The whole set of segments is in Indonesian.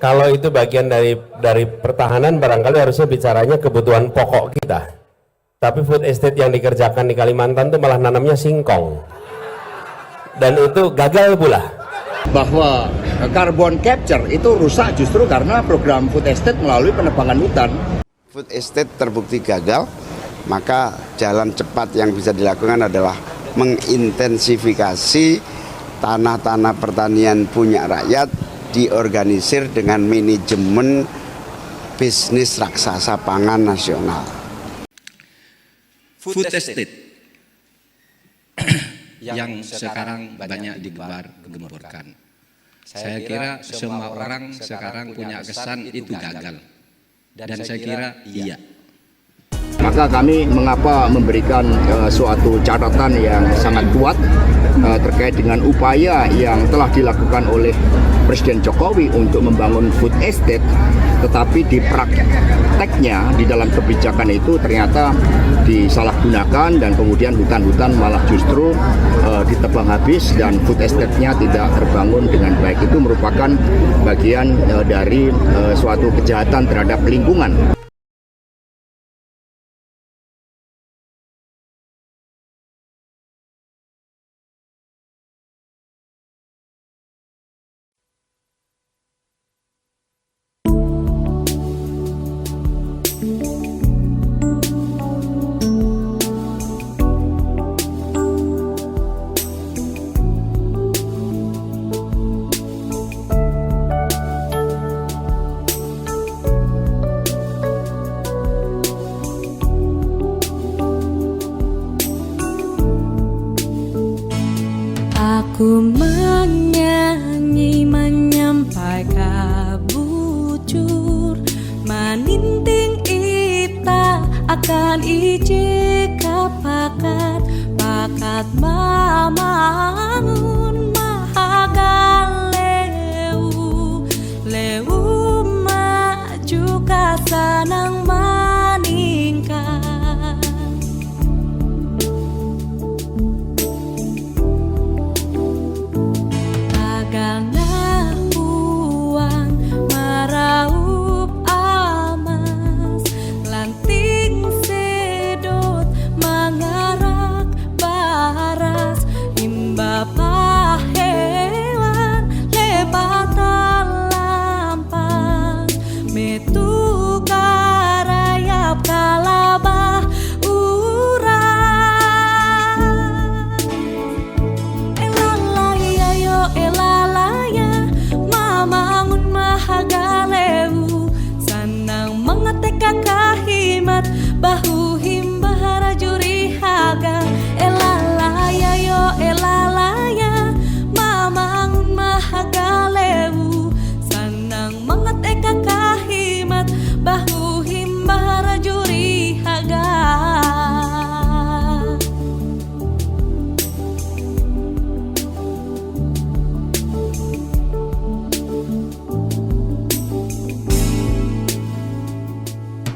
Kalau itu bagian dari pertahanan, barangkali harusnya bicaranya kebutuhan pokok kita. Tapi food estate yang dikerjakan di Kalimantan itu malah nanamnya singkong. Dan itu gagal pula. Bahwa carbon capture itu rusak justru karena program food estate melalui penebangan hutan. Food estate terbukti gagal, maka jalan cepat yang bisa dilakukan adalah mengintensifikasi tanah-tanah pertanian punya rakyat, diorganisir dengan manajemen bisnis raksasa pangan nasional. Food estate yang sekarang banyak digembar-gemborkan. Saya kira semua orang sekarang punya kesan itu gagal. Dan saya kira iya. Maka kami mengapa memberikan suatu catatan yang sangat kuat terkait dengan upaya yang telah dilakukan oleh Presiden Jokowi untuk membangun food estate, tetapi di prakteknya di dalam kebijakan itu ternyata disalahgunakan dan kemudian hutan-hutan malah justru ditebang habis dan food estate-nya tidak terbangun dengan baik. Itu merupakan bagian dari suatu kejahatan terhadap lingkungan. Aku menyanyi menyampaikan bujur maninting ipta akan ije kapakat pakat mamangun mahagaleu leu maju kasanang maningkat. Bahu himbara juri haga elalaya yo elalaya mamangun mahagaleu sanang mangat eka kahimat bahu himbara juri haga.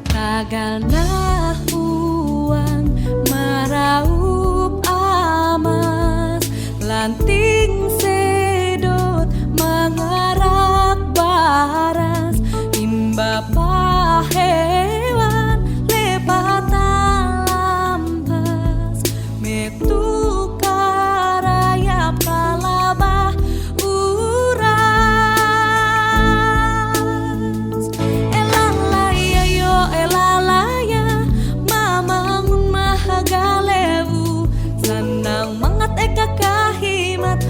Tagal nahuang maraup amas lanting sedot mengarak baras imba pahewan lepatan lampas metu karaya palabah uras elalaya yo elalaya mamangun mahagaleu sanang mangat eka kahimat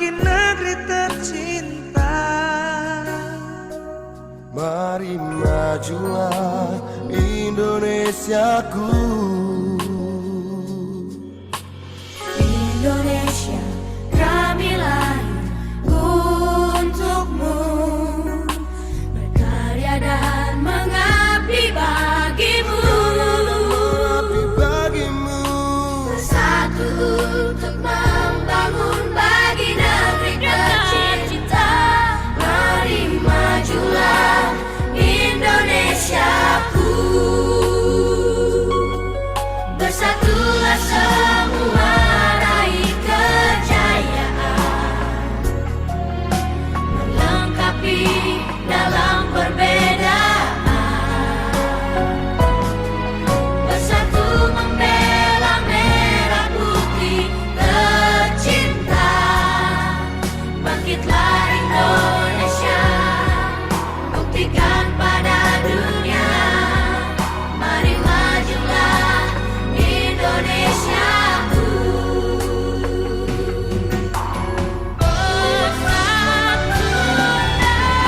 bagi negeri tercinta. Mari majulah Indonesiaku. Indonesia, kami lahir untukmu, berkarya dan mengabdi bagimu, bersatu untuk membangun bagi negeri tercinta. Mari majulah Indonesiaku, bersatulah semua raih kejayaan, melengkapi dalam perbedaan, bersatu membela merah putih tercinta. Bangkitlah Indonesia, buktikan pada dunia. Mari majulah Indonesiaku.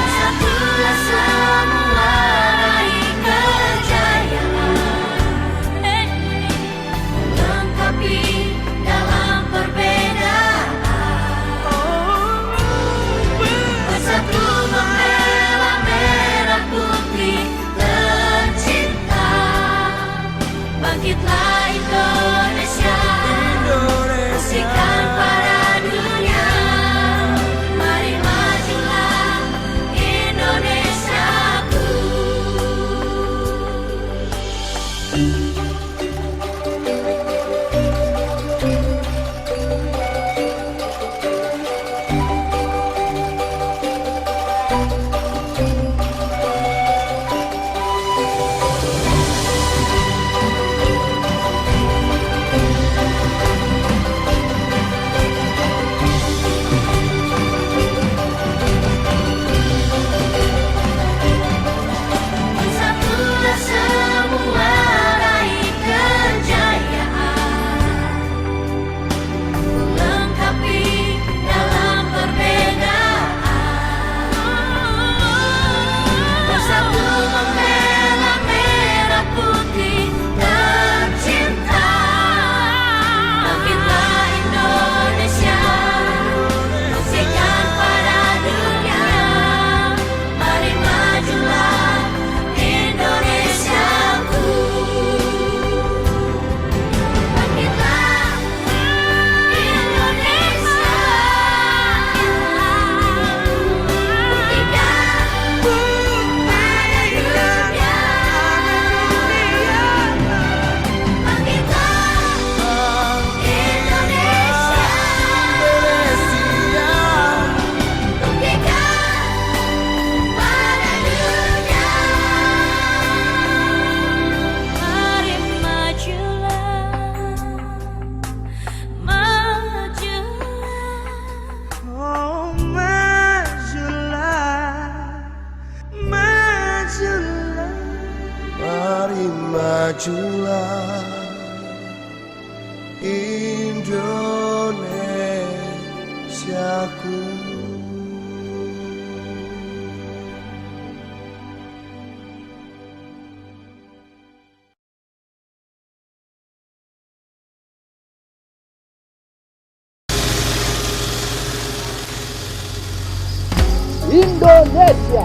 Bersatulah semua raih kejayaan, melengkapi dalam perbedaan, bersatu membela merah putih tercinta. Bangkitlah Indonesia, buktikan pada dunia. Mari majulah Indonesiaku. Bersatulah semua raih kejayaan, melengkapi dalam perbedaan, bersatu membela merah putih tercinta. Bangkitlah Indonesia, buktikan pada dunia. Mari majulah Indonesiaku. Bangkitlah Indonesia, buktikan pada dunia. Bangkitlah Indonesia, buktikan pada dunia. Mari majulah, majulah. Oh, majulah, majulah. Mari majulah Indonesiaku. Indonesia,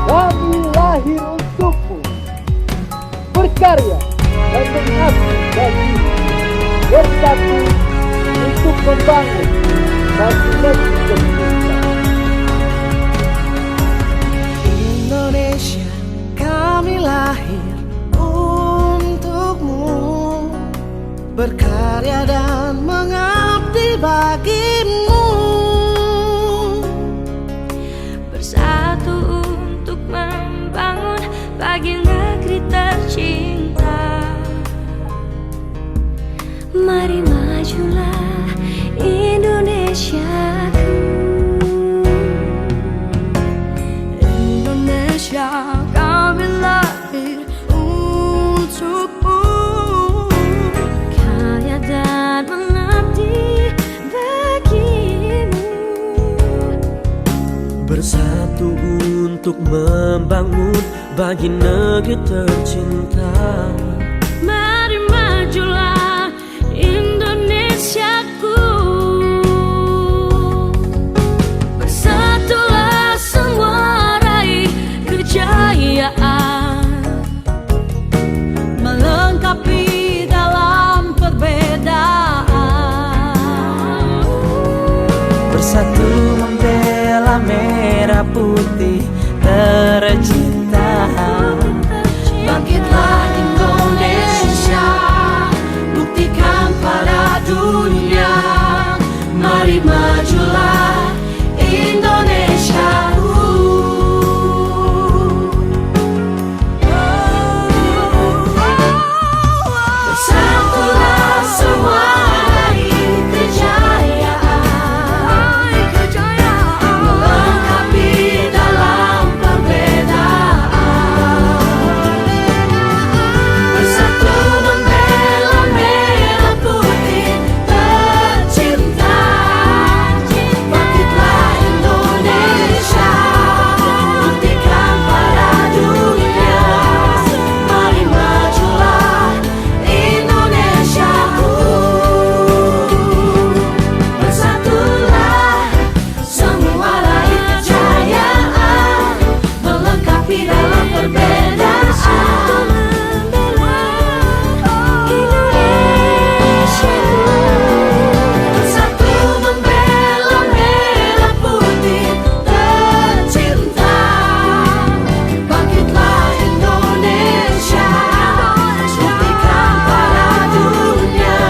kami lahir untukmu, berkarya dan mengabdi bagimu, bersatu untuk membangun bagi negeri tercinta. Indonesia, kami lahir untukmu, berkarya dan mengabdi bagimu, Bersatu untuk membangun bagi negeri tercinta. Mari majulah Indonesiaku. untuk membangun bagi negeri tercinta. Mari majulah Indonesiaku, bersatulah semua raih kejayaan, melengkapi dalam perbedaan. Bersatu membela merah putih tercinta. Bangkitlah Indonesia, buktikan pada dunia. Mari majulah Indonesiaku. Bersatulah semua raih kejayaan, melengkapi dalam perbedaan. Bersatu membela merah putih tercinta. Bangkitlah Indonesia, buktikan pada dunia. Mari majulah Indonesiaku. Bersatulah semua raih kejayaan, melengkapi dalam perbedaan. Bersatu membela merah putih tercinta. Bangkitlah Indonesia, buktikan pada dunia.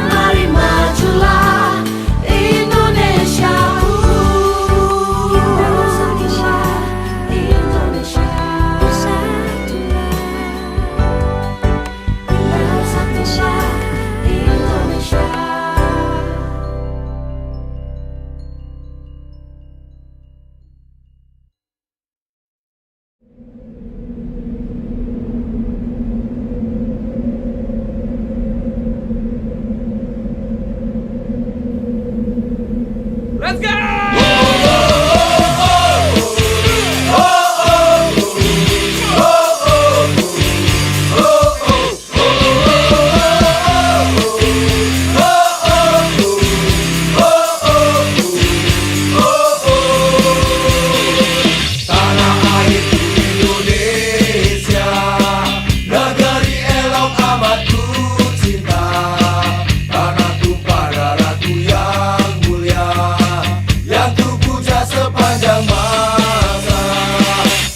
Mari majulah Indonesiaku. Indonesia, bersatulah Indonesia. Negeri elok amat ku cinta. Tanah tumpah darahku yang mulia, yang ku puja sepanjang masa.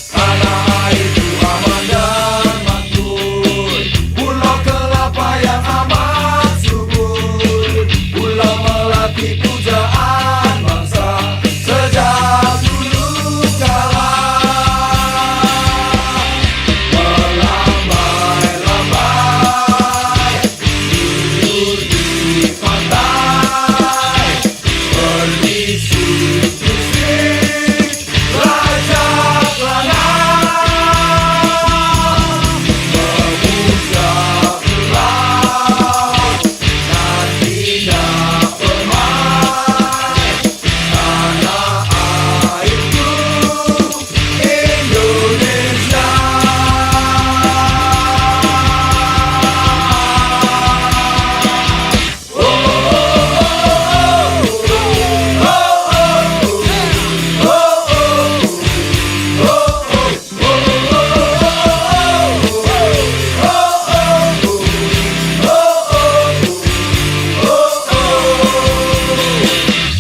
Tanah airku aman dan makmur, pulau kelapa yang amat subur. Pulau Melati pujaan bangsa sejak dulu kala. Melambai-lambai tidur di pantai, berbisik-bisik lajak lanang, memuja pulau dan tidak permai. Tanah airku Indonesia.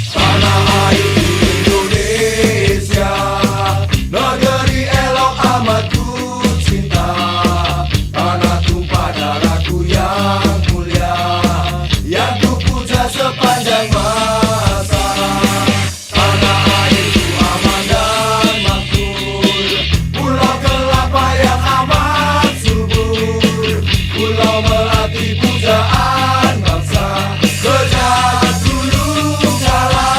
Tanah airku Indonesia, negeri elok amat ku cinta. Tanah tumpah darahku yang mulia, yang ku puja sepanjang masa. Tanah airku aman dan makmur, pulau kelapa yang amat subur. Pulau Melati pujaan bangsa sejak dulu kala.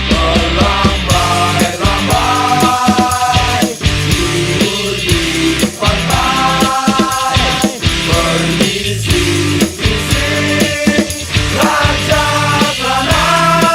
Melambai-lambai tidur di pantai, berbisik-bisik lajak lanang,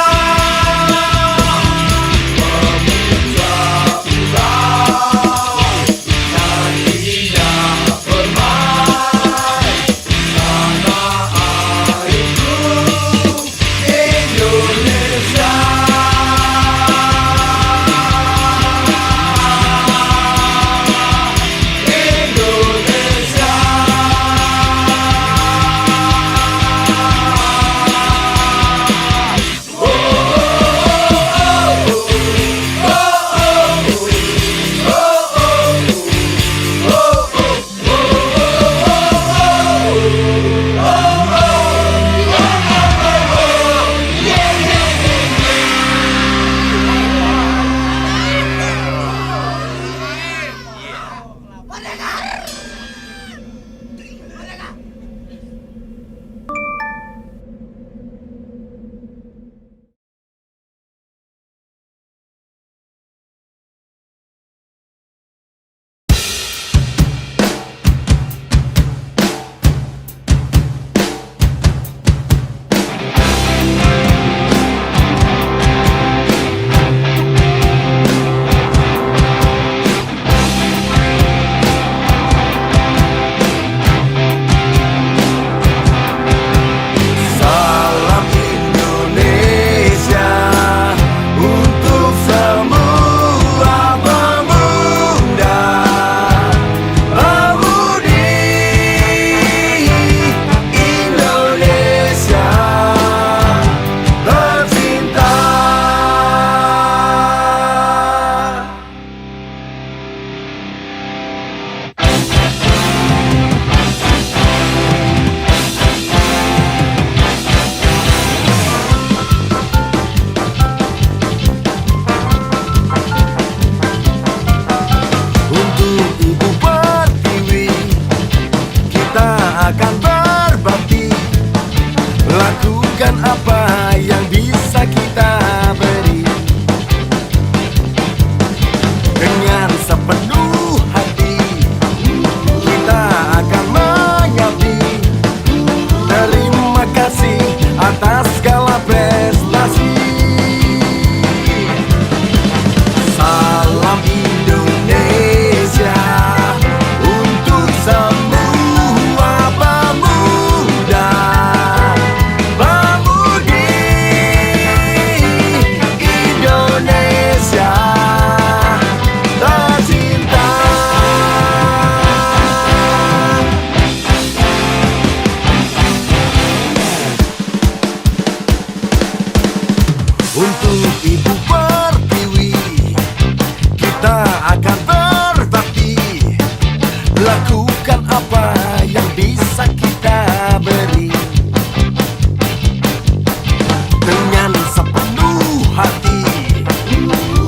Untuk Ibu Pertiwi kita akan berbakti, lakukan apa yang bisa kita beri dengan sepenuh hati.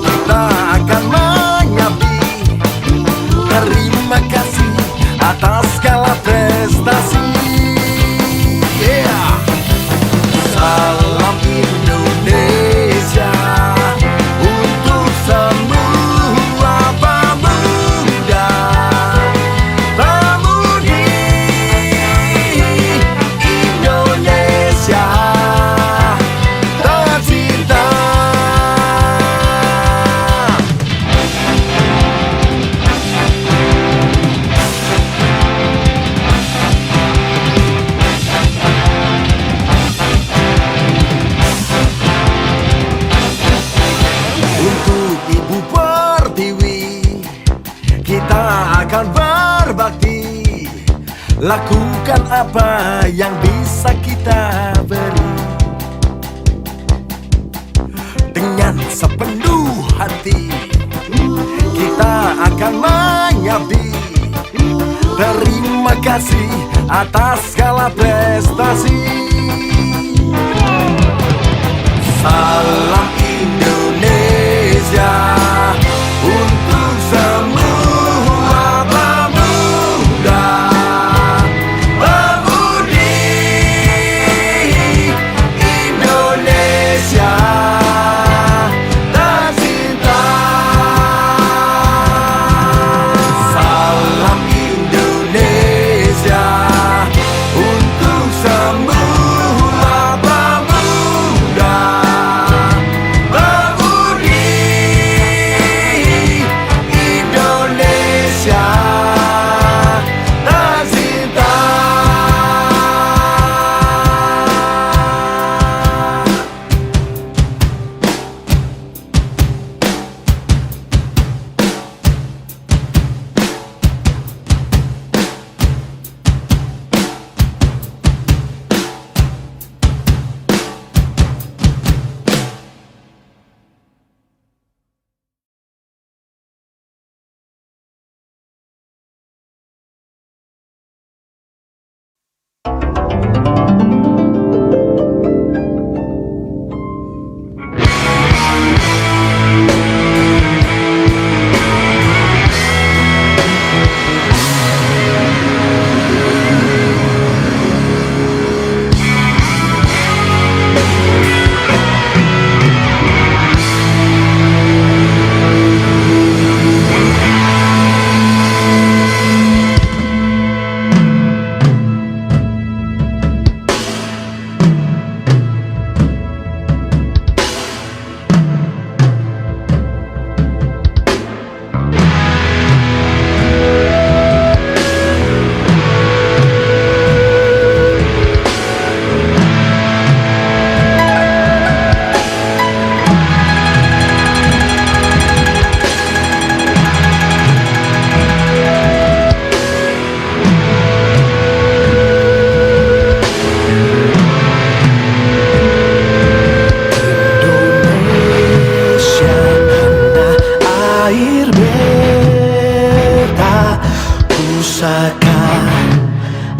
Kita akan mengabdi. Terima kasih atas segala prestasi. Yeah. Salam Indonesia untuk semua pemuda pemudi Indonesia tercinta. Untuk Ibu Pertiwi kita akan berbakti, lakukan apa yang bisa kita beri dengan sepenuh hati. Kita akan mengabdi. Terima kasih atas segala prestasi. Salam Indonesia untuk semua pemuda pemudi Indonesia tercinta. Salam Indonesia untuk semua pemuda pemudi Indonesia tercinta.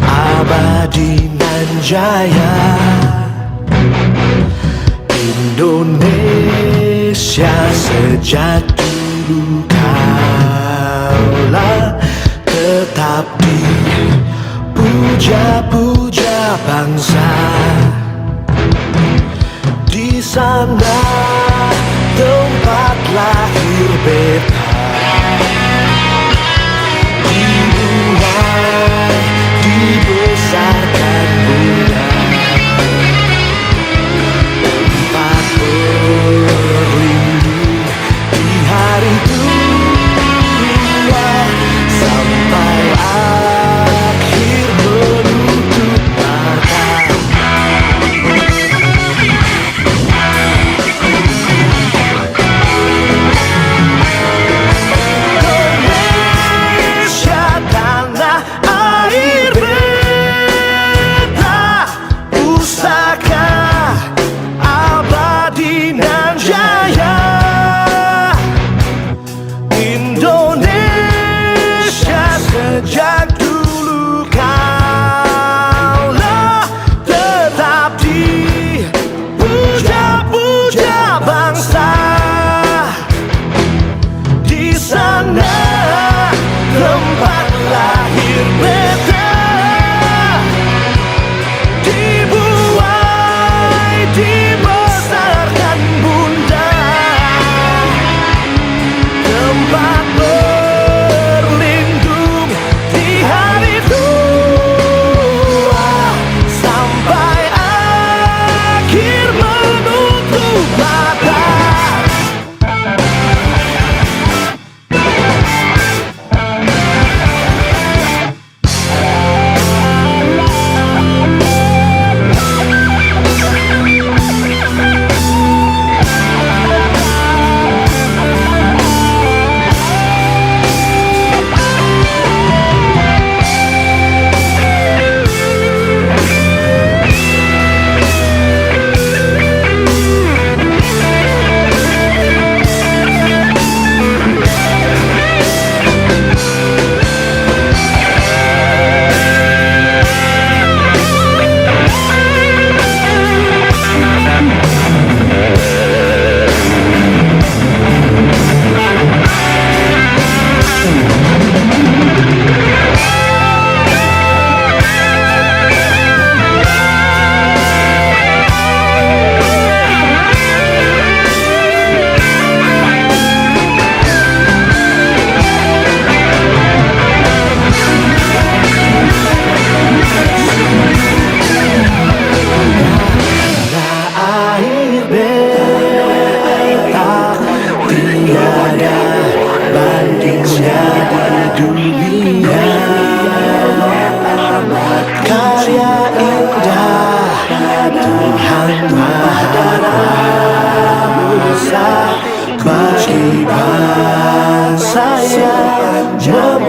abadi nan jaya. Indonesia sejak dulu kaulah tetap dipuja-puja bangsa. Di sana tempat lahir beta, dimulai dibesarkan Bunda. Tempat berlindung di hari tua sampai akhir menutup mata. Indonesia tanah air beta,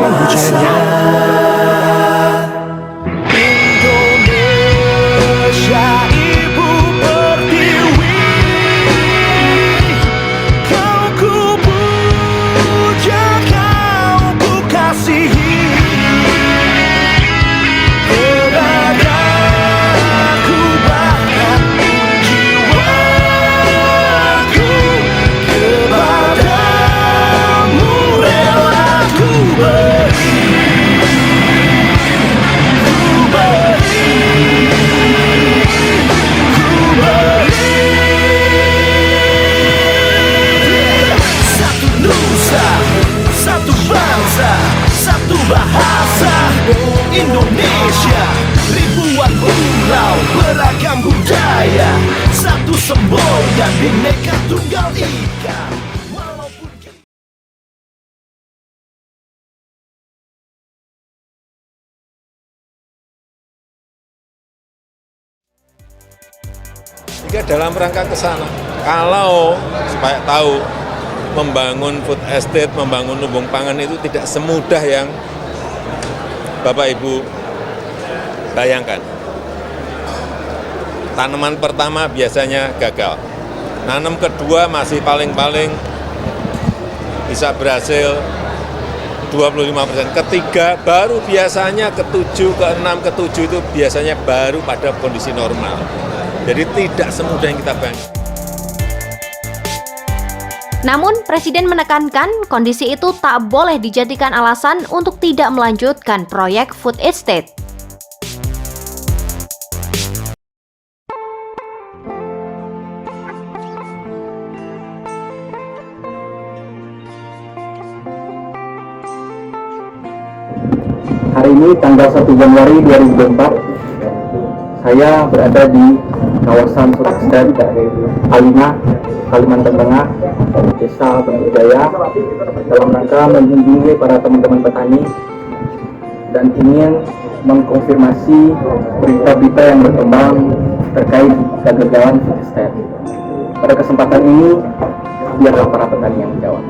wajahnya. Indonesia ibu pertiwi, kau ku puja, kau ku kasihi. Beradaku bahkan jiwaku, kepadamu rela ku beri, ku beri, ku beri. Satu nusa, satu bangsa, satu bahasa, Indonesia, ribuan pulau, beragam budaya, satu semboyan, bineka tunggal ika. Walaupun Jika dalam rangka ke sana, kalau supaya tahu membangun food estate, membangun lumbung pangan itu tidak semudah yang Bapak Ibu bayangkan. Tanaman pertama biasanya gagal. Nanam kedua masih paling-paling bisa berhasil 25%. Ketiga baru biasanya ke-7, ke-6, ke-7 itu biasanya baru pada kondisi normal. Jadi tidak semudah yang kita bayangkan. Namun, Presiden menekankan kondisi itu tak boleh dijadikan alasan untuk tidak melanjutkan proyek food estate. Hari ini tanggal 1 Januari 2024, saya berada di kawasan food estate Alima, Kalimantan Tengah, Desa Bendujaya, dalam rangka mengunjungi para teman-teman petani dan ingin mengkonfirmasi berita-berita yang berkembang terkait kegagalan food estate. Pada kesempatan ini, biarlah para petani yang menjawab.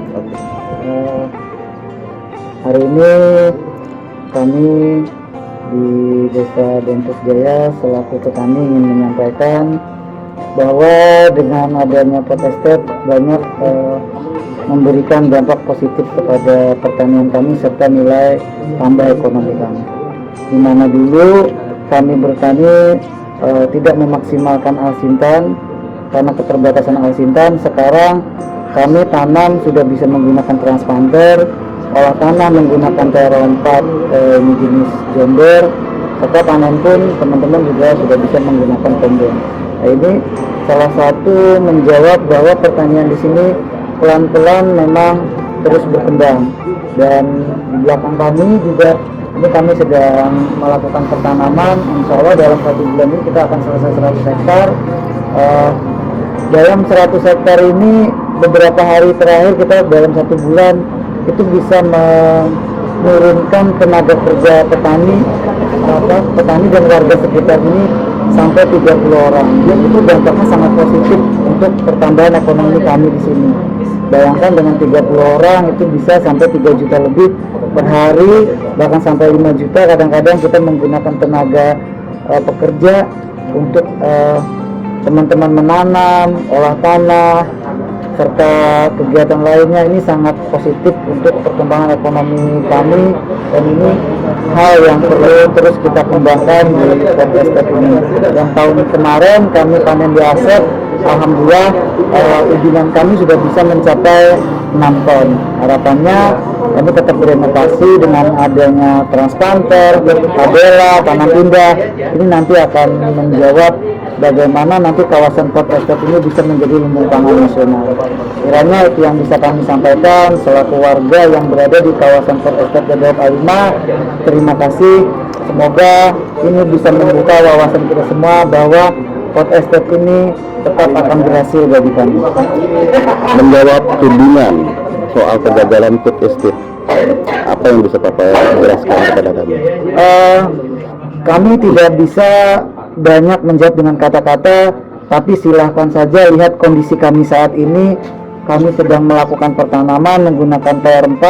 Hari ini kami di Desa Bentus Jaya selaku petani ingin menyampaikan bahwa dengan adanya food estate banyak memberikan dampak positif kepada pertanian kami serta nilai tambah ekonomi kami. Di mana dulu kami bertani tidak memaksimalkan alsintan karena keterbatasan alsintan, sekarang kami tanam sudah bisa menggunakan transplanter, olah tanah menggunakan TR4 ini jenis jomber, serta panen pun teman-teman juga sudah bisa menggunakan kombin. Nah, ini salah satu menjawab bahwa pertanian di sini pelan-pelan memang terus berkembang, dan di belakang kami juga ini kami sedang melakukan pertanaman. Insya Allah dalam 1 bulan ini kita akan selesai 100 hektar. Dalam 100 hektar ini beberapa hari terakhir kita dalam 1 bulan itu bisa menurunkan tenaga kerja petani dan warga sekitar ini sampai 30 orang. Jadi itu dampaknya sangat positif untuk pertambahan ekonomi kami di sini. Bayangkan dengan 30 orang itu bisa sampai 3 juta lebih per hari, bahkan sampai 5 juta. Kadang-kadang kita menggunakan tenaga pekerja untuk teman-teman menanam, olah tanah, serta kegiatan lainnya. Ini sangat positif untuk perkembangan ekonomi kami, dan ini hal yang perlu terus kita kembangkan di food estate ini. Dan tahun kemarin kami panen di Asep, alhamdulillah ujian kami sudah bisa mencapai 6 ton. Harapannya kami tetap berinovasi dengan adanya transplanter, tabela, tanam pindah. Ini nanti akan menjawab bagaimana nanti kawasan food estate ini bisa menjadi lumbung pangan nasional. Kiranya itu yang bisa kami sampaikan selaku warga yang berada di kawasan food estate Gadot Alima. Terima kasih. Semoga ini bisa membuka wawasan kita semua bahwa food estate ini tetap akan berhasil bagi kami. Menjawab tudingan soal kegagalan food estate, apa yang bisa Bapak jelaskan kepada kami? Kami tidak bisa banyak menjawab dengan kata-kata, tapi silahkan saja lihat kondisi kami saat ini. Kami sedang melakukan pertanaman menggunakan TR4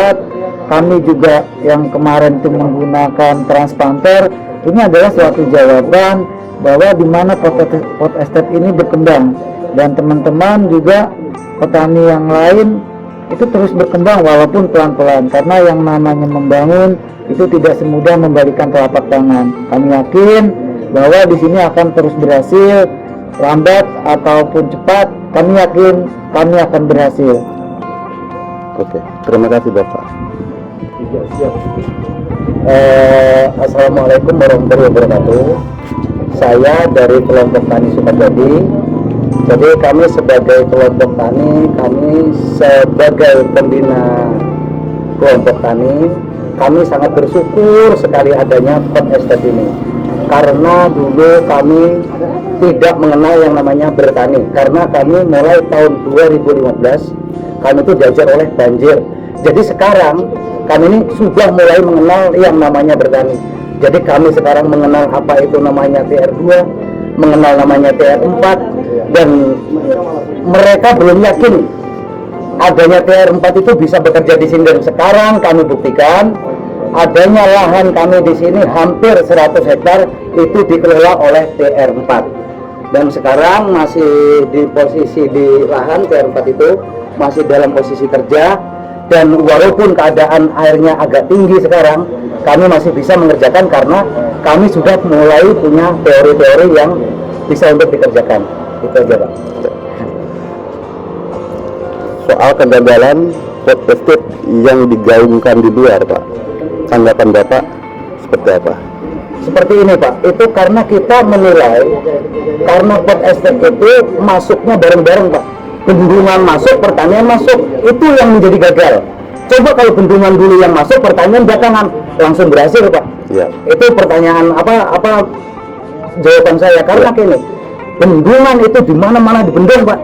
kami juga yang kemarin itu menggunakan transplanter, ini adalah suatu jawaban bahwa di mana food estate ini berkembang, dan teman-teman juga petani yang lain itu terus berkembang walaupun pelan-pelan, karena yang namanya membangun itu tidak semudah membalikan telapak tangan. Kami yakin bahwa di sini akan terus berhasil, lambat ataupun cepat, kami yakin kami akan berhasil. Oke, terima kasih Bapak. Assalamualaikum warahmatullahi wabarakatuh. Saya dari kelompok Tani Sukajadi. Jadi kami sebagai kelompok tani, kami sebagai pembina kelompok tani, kami sangat bersyukur sekali adanya food estate ini. Karena dulu kami tidak mengenal yang namanya bertani, karena kami mulai tahun 2015 kami itu diajar oleh banjir. Jadi sekarang kami ini sudah mulai mengenal yang namanya bertani. Jadi kami sekarang mengenal apa itu namanya TR2, mengenal namanya TR4, dan mereka belum yakin adanya TR4 itu bisa bekerja di sini, dan sekarang kami buktikan adanya lahan kami di sini hampir 100 hektar itu dikelola oleh TR4, dan sekarang masih di posisi di lahan TR4 itu masih dalam posisi kerja, dan walaupun keadaan airnya agak tinggi sekarang, kami masih bisa mengerjakan karena kami sudah mulai punya teori-teori yang bisa untuk dikerjakan. Itu aja Pak. Soal kegagalan food estate yang digaungkan di luar Pak, tanggapan Bapak seperti apa? Seperti ini Pak, itu karena kita menilai karena food estate itu masuknya bareng-bareng Pak. Bendungan masuk, pertanian masuk, itu yang menjadi gagal. Coba kalau bendungan dulu yang masuk, pertanian belakangan, langsung berhasil Pak. Ya. Itu pertanyaan apa jawaban saya, karena gini, bendungan itu di mana-mana dibendung Pak.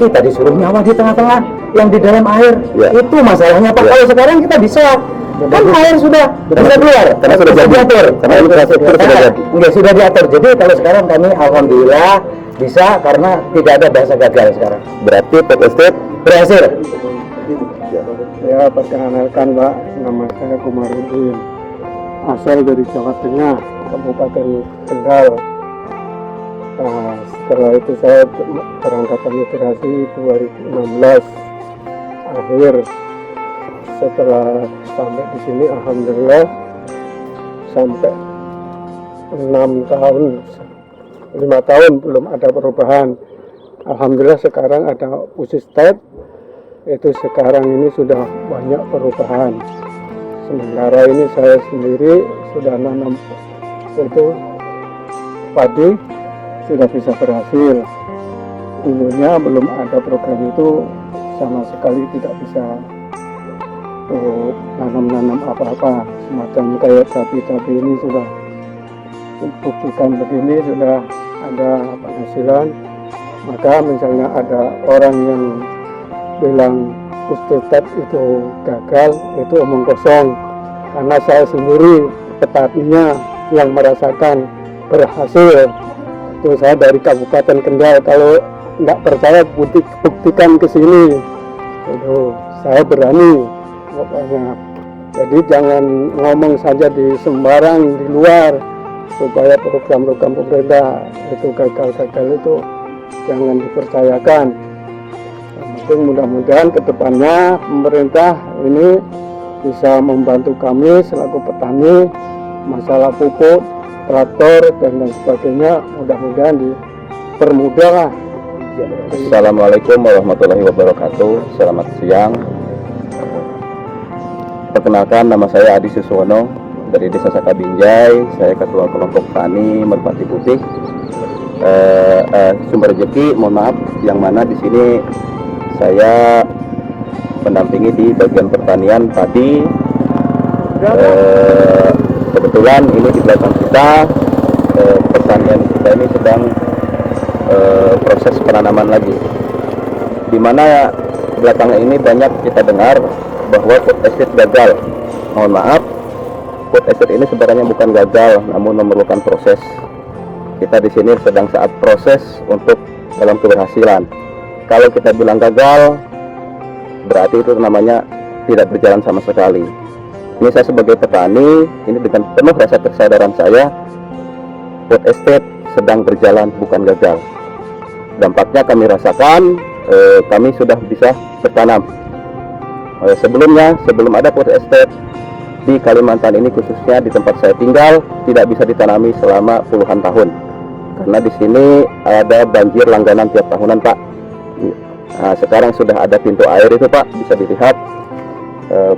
Kita disuruh nyawa di tengah-tengah yang di dalam air. Ya. Itu masalahnya Pak. Ya. Kalau sekarang kita bisa, kan air sudah bisa keluar, karena sudah diatur, karena infrastruktur sudah jadi. Enggak, sudah diatur. Jadi kalau sekarang kami alhamdulillah bisa, karena tidak ada bahasa gagal sekarang. Berarti food estate berhasil. Ya, perkenalkan Pak, nama saya Komarudin, asal dari Jawa Tengah, Kabupaten Kendal. Nah, setelah itu saya berangkat migrasi 2016 akhir. Setelah sampai di sini, alhamdulillah sampai 5 tahun belum ada perubahan. Alhamdulillah sekarang ada food estate, itu sekarang ini sudah banyak perubahan. Sementara ini saya sendiri sudah nanam itu padi, sudah bisa berhasil. Dulunya belum ada program itu, sama sekali tidak bisa nanam-nanam apa-apa, semacam kayak cabai ini sudah buktikan begini, sudah ada penghasilan. Maka misalnya ada orang yang bilang food estate itu gagal, itu omong kosong, karena saya sendiri petaninya yang merasakan berhasil. Itu saya dari Kabupaten Kendal, kalau nggak percaya buktikan ke sini. Itu saya berani pokoknya. Jadi jangan ngomong saja di sembarang di luar, supaya program-program pemerintah itu gagal-gagal itu jangan dipercayakan. Yang penting mudah-mudahan kedepannya pemerintah ini bisa membantu kami selaku petani, masalah pupuk, traktor dan lain sebagainya, mudah-mudahan dipermudah lah. Assalamualaikum warahmatullahi wabarakatuh. Selamat siang. Perkenalkan, nama saya Adi Suswono dari Desa Sakabinjai. Saya Ketua Kelompok Tani Merpati Putih. Sumber rezeki, mohon maaf, yang mana di sini saya mendampingi di bagian pertanian padi. Kebetulan ini di belakang kita, pertanian kita ini sedang proses penanaman lagi, di mana belakangan ini banyak kita dengar bahwa food estate gagal. Mohon maaf, food estate ini sebenarnya bukan gagal, namun memerlukan proses. Kita di sini sedang saat proses untuk dalam keberhasilan. Kalau kita bilang gagal, berarti itu namanya tidak berjalan sama sekali. Ini saya sebagai petani, ini dengan penuh rasa kesadaran saya, food estate sedang berjalan bukan gagal. Dampaknya kami rasakan, kami sudah bisa bertanam. Sebelumnya, sebelum ada food estate di Kalimantan ini, khususnya di tempat saya tinggal, tidak bisa ditanami selama puluhan tahun. Karena di sini ada banjir langganan tiap tahunan, Pak. Nah, sekarang sudah ada pintu air itu, Pak, bisa dilihat.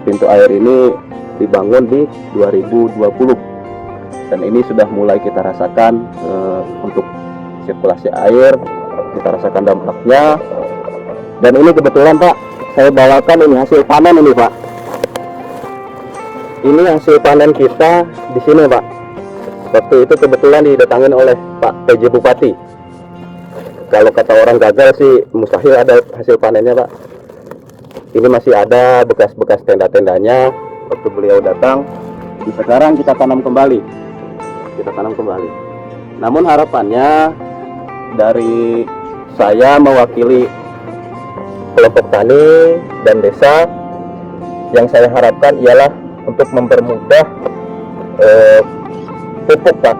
Pintu air ini dibangun di 2020 dan ini sudah mulai kita rasakan untuk sirkulasi air, kita rasakan dampaknya. Dan ini kebetulan, Pak, saya bawakan ini hasil panen ini, Pak. Ini hasil panen kita di sini, Pak. Waktu itu kebetulan didatangin oleh Pak PJ Bupati. Kalau kata orang gagal sih mustahil ada hasil panennya, Pak. Ini masih ada bekas-bekas tenda-tendanya waktu beliau datang. Sekarang kita tanam kembali. Namun harapannya dari saya mewakili kelompok tani dan desa, yang saya harapkan ialah untuk mempermudah pupuk, Pak.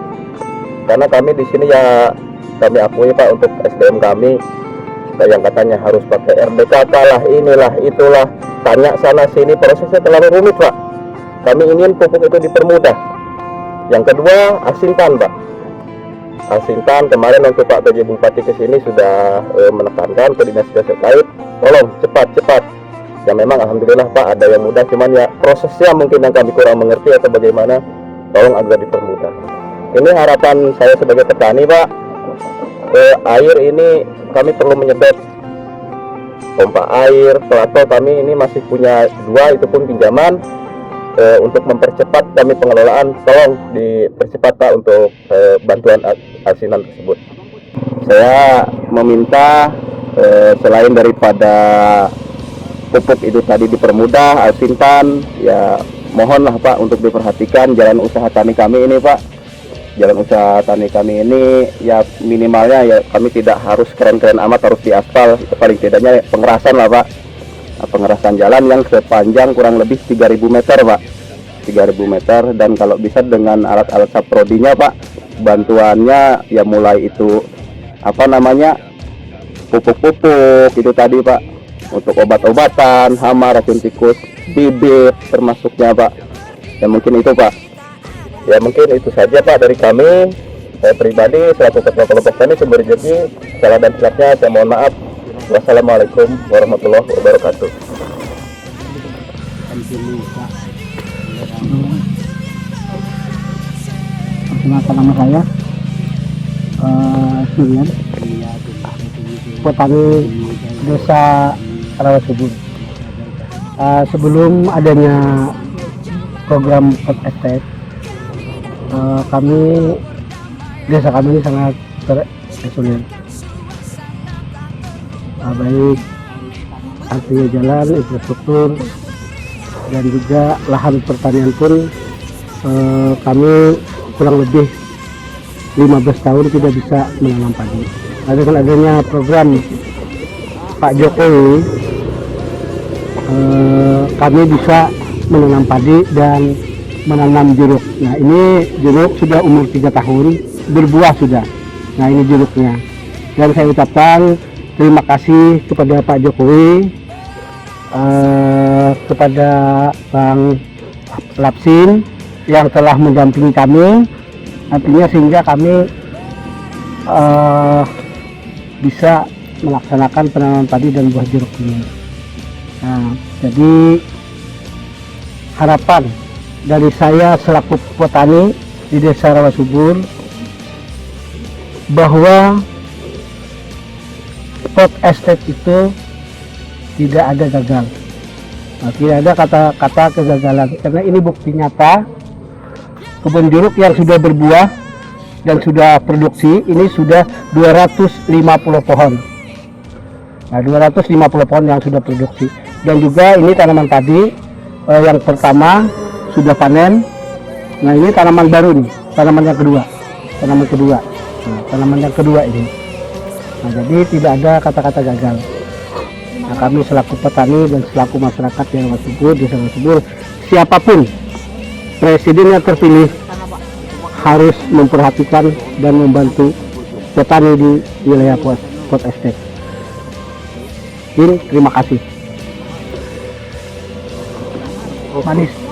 Karena kami di sini ya kami akui, Pak, untuk SDM kami yang katanya harus pakai RDK lah, inilah itulah, tanya sana sini, prosesnya terlalu rumit, Pak. Kami ingin pupuk itu dipermudah. Yang kedua, asintan, Pak. Asintan kemarin waktu Pak PJ Bupati ke sini sudah menekankan ke dinas terkait, tolong cepat. Ya memang alhamdulillah, Pak, ada yang mudah, cuman ya prosesnya mungkin yang kami kurang mengerti atau bagaimana, tolong agar dipermudah. Ini harapan saya sebagai petani, Pak. Air ini kami perlu menyedot pompa air, pelato kami ini masih punya 2, itu pun pinjaman. Untuk mempercepat kami pengelolaan, tolong dipercepat, Pak, untuk bantuan asinan tersebut. Saya meminta selain daripada pupuk itu tadi dipermudah, asintan, ya mohonlah, Pak, untuk diperhatikan jalan usaha tani kami ini, Pak. Jalan usaha tani kami ini ya minimalnya ya kami tidak harus keren-keren amat harus diaspal, paling tidaknya pengerasan lah, Pak. Pengerasan jalan yang sepanjang kurang lebih 3.000 meter, Pak. 3.000 meter, dan kalau bisa dengan alat-alat saprodinya, Pak. Bantuannya ya mulai itu pupuk-pupuk itu tadi, Pak. Untuk obat-obatan, hama, racun tikus, bibit termasuknya, Pak. Ya mungkin itu, Pak. Ya mungkin itu saja, Pak, dari kami. Saya pribadi selaku ketua kelompok tani Sumber Rezeki, salah dan silapnya saya mohon maaf. Wassalamualaikum warahmatullahi wabarakatuh. Perkenalkan, nama saya Surian, petani desa Rawasubur. Sebelum adanya program food estate, desa kami ini sangat terisolir, baik artinya jalan, infrastruktur, dan juga lahan pertanian pun kami kurang lebih 15 tahun tidak bisa menanam padi. Nah, dengan adanya program Pak Jokowi, kami bisa menanam padi dan menanam jeruk. Nah, ini jeruk sudah umur 3 tahun, berbuah sudah. Nah, ini jeruknya. Dan saya ucapkan terima kasih kepada Pak Jokowi, kepada Bang Lapsin yang telah mendampingi kami, artinya sehingga kami bisa melaksanakan penanaman padi dan buah jeruk ini. Nah, jadi harapan dari saya selaku petani di Desa Rawasubur bahwa food estate itu tidak ada gagal. Nah, tidak ada kata-kata kegagalan, karena ini bukti nyata kebun jeruk yang sudah berbuah dan sudah produksi ini sudah 250 pohon. Nah, 250 pohon yang sudah produksi, dan juga ini tanaman padi yang pertama sudah panen. Nah, ini tanaman baru nih, tanaman yang kedua. Nah, tanaman yang kedua ini. Nah, jadi tidak ada kata-kata gagal. Nah, kami selaku petani dan selaku masyarakat yang Rawasubur, Desa Rawasubur, siapapun presiden yang terpilih harus memperhatikan dan membantu petani di wilayah food estate. Terima kasih. Manis.